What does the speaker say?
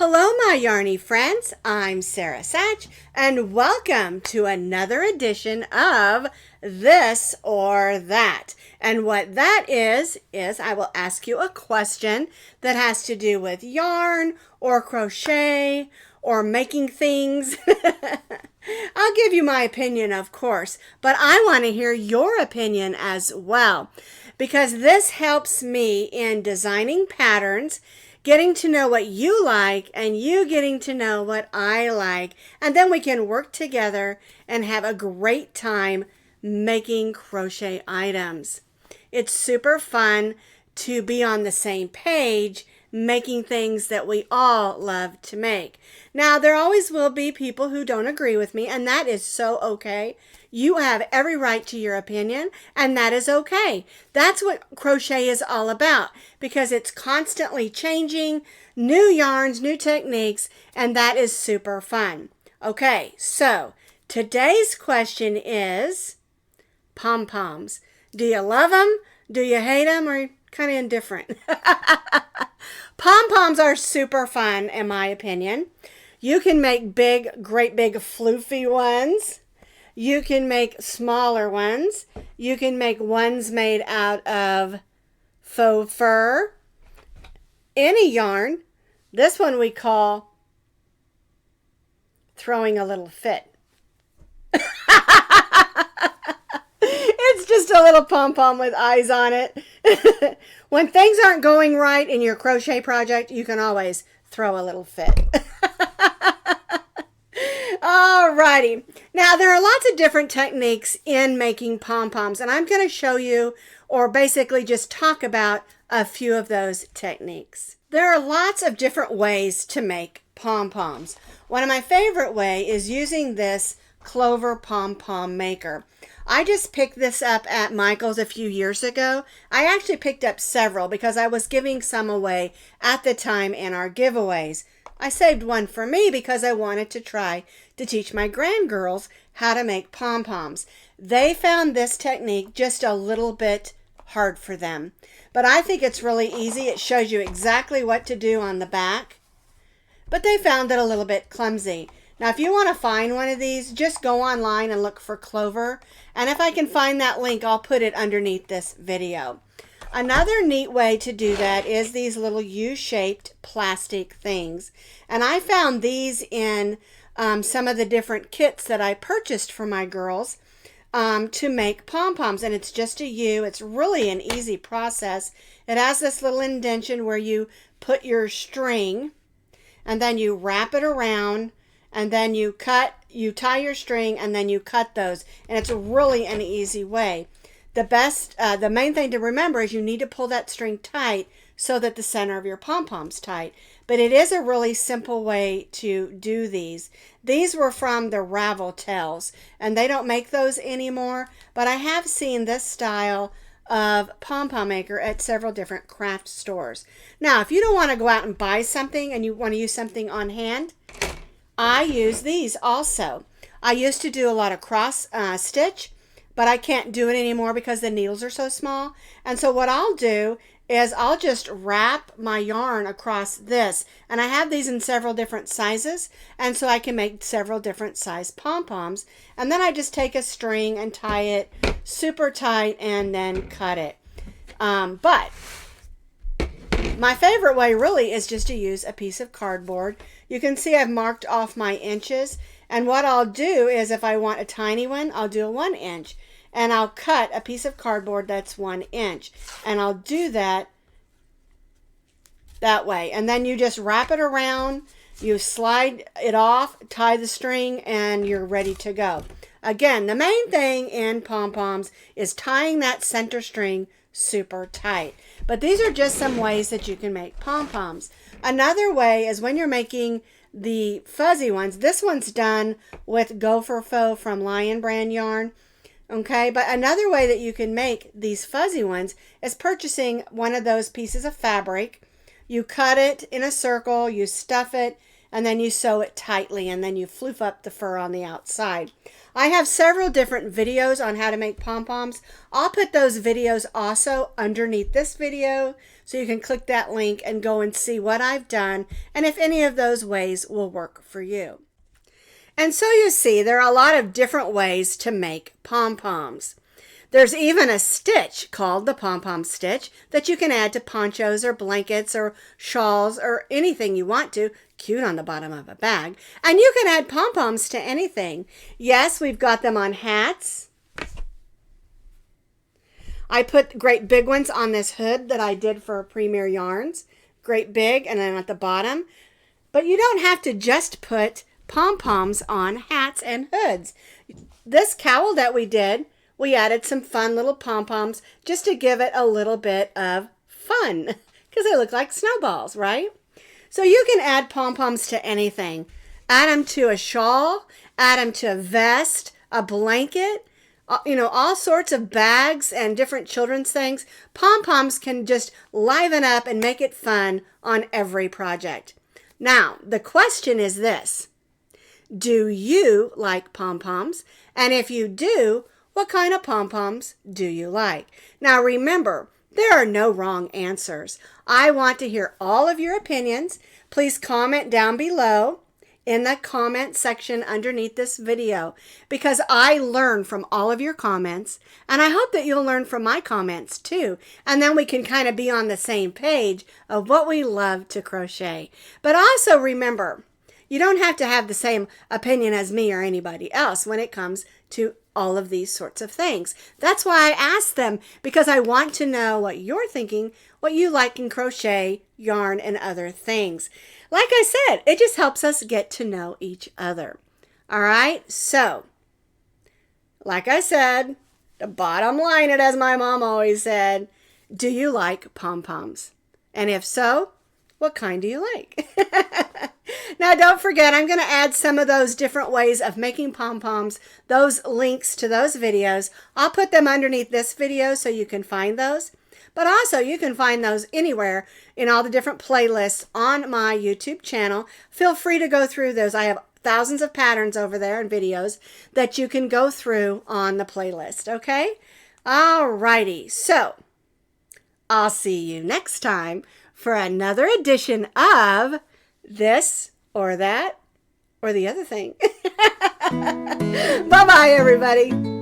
Hello, my yarny friends. I'm Sara Sach, and welcome to another edition of This or That. And what that is I will ask you a question that has to do with yarn or crochet or making things. I'll give you my opinion, of course, but I want to hear your opinion as well, because this helps me in designing patterns, getting to know what you like, and you getting to know what I like. And then we can work together and have a great time making crochet items. It's super fun to be on the same page, making things that we all love to make. Now, there always will be people who don't agree with me, and that is so okay. You have every right to your opinion, and that is okay. That's what crochet is all about, because it's constantly changing, new yarns, new techniques, and that is super fun. Okay, so today's question is Pom Poms. Do you love them? Do you hate them? Or kind of indifferent? Pom Poms are super fun, in my opinion. You can make great big floofy ones. You can make smaller ones. You can make ones made out of faux fur. Any yarn. This one we call throwing a little fit. It's just a little pom-pom with eyes on it. When things aren't going right in your crochet project, you can always throw a little fit. Alrighty. Now, there are lots of different techniques in making pom-poms, and I'm going to show you, or basically just talk about, a few of those techniques. There are lots of different ways to make pom-poms. One of my favorite way is using this Clover pom-pom maker. I just picked this up at Michael's a few years ago. I actually picked up several because I was giving some away at the time in our giveaways. I saved one for me because I wanted to try to teach my grandgirls how to make pom-poms. They found this technique just a little bit hard for them, but I think it's really easy. It shows you exactly what to do on the back, but they found it a little bit clumsy. Now, if you want to find one of these, just go online and look for Clover, and if I can find that link, I'll put it underneath this video. Another neat way to do that is these little U-shaped plastic things. And I found these in some of the different kits that I purchased for my girls to make pom-poms. And it's just a U. It's really an easy process. It has this little indentation where you put your string, and then you wrap it around, and then you tie your string, and then you cut those. And it's really an easy way. The main thing to remember is you need to pull that string tight so that the center of your pom-pom's tight. But it is a really simple way to do these. These were from the Ravel Tails, and they don't make those anymore, but I have seen this style of pom-pom maker at several different craft stores. Now, if you don't want to go out and buy something and you want to use something on hand, I use these also. I used to do a lot of cross stitch, but I can't do it anymore because the needles are so small. And so what I'll do is I'll just wrap my yarn across this. And I have these in several different sizes, and so I can make several different size pom-poms. And then I just take a string and tie it super tight and then cut it. But my favorite way really is just to use a piece of cardboard. You can see I've marked off my inches. And what I'll do is if I want a tiny one, I'll do a 1 inch. And I'll cut a piece of cardboard that's 1 inch. And I'll do that way. And then you just wrap it around, you slide it off, tie the string, and you're ready to go. Again, the main thing in pom-poms is tying that center string super tight. But these are just some ways that you can make pom-poms. Another way is when you're making the fuzzy ones. This one's done with Gopher Faux from Lion Brand yarn. Okay, but another way that you can make these fuzzy ones is purchasing one of those pieces of fabric. You cut it in a circle, you stuff it, and then you sew it tightly, and then you floof up the fur on the outside. I have several different videos on how to make pom-poms. I'll put those videos also underneath this video, so you can click that link and go and see what I've done and if any of those ways will work for you. And so you see, there are a lot of different ways to make pom-poms. There's even a stitch called the pom-pom stitch that you can add to ponchos or blankets or shawls or anything you want to. Cute on the bottom of a bag. And you can add pom-poms to anything. Yes, we've got them on hats. I put great big ones on this hood that I did for Premier Yarns. Great big, and then at the bottom. But you don't have to just put pom-poms on hats and hoods. This cowl that we did, we added some fun little pom-poms just to give it a little bit of fun because they look like snowballs, right? So you can add pom-poms to anything. Add them to a shawl, add them to a vest, a blanket, all sorts of bags and different children's things. Pom-poms can just liven up and make it fun on every project. Now, the question is this. Do you like pom-poms? And if you do, what kind of pom-poms do you like? Now remember, there are no wrong answers. I want to hear all of your opinions. Please comment down below in the comment section underneath this video, because I learn from all of your comments, and I hope that you'll learn from my comments too. And then we can kind of be on the same page of what we love to crochet. But also remember, you don't have to have the same opinion as me or anybody else when it comes to all of these sorts of things. That's why I ask them, because I want to know what you're thinking, what you like in crochet, yarn, and other things. Like I said, it just helps us get to know each other. All right, so like I said, the bottom line, it as my mom always said, do you like pom-poms? And if so, what kind do you like? Now, don't forget, I'm going to add some of those different ways of making pom-poms, those links to those videos. I'll put them underneath this video so you can find those. But also, you can find those anywhere in all the different playlists on my YouTube channel. Feel free to go through those. I have thousands of patterns over there and videos that you can go through on the playlist, okay? Alrighty, so I'll see you next time for another edition of This or That or the Other Thing. Bye-bye, everybody.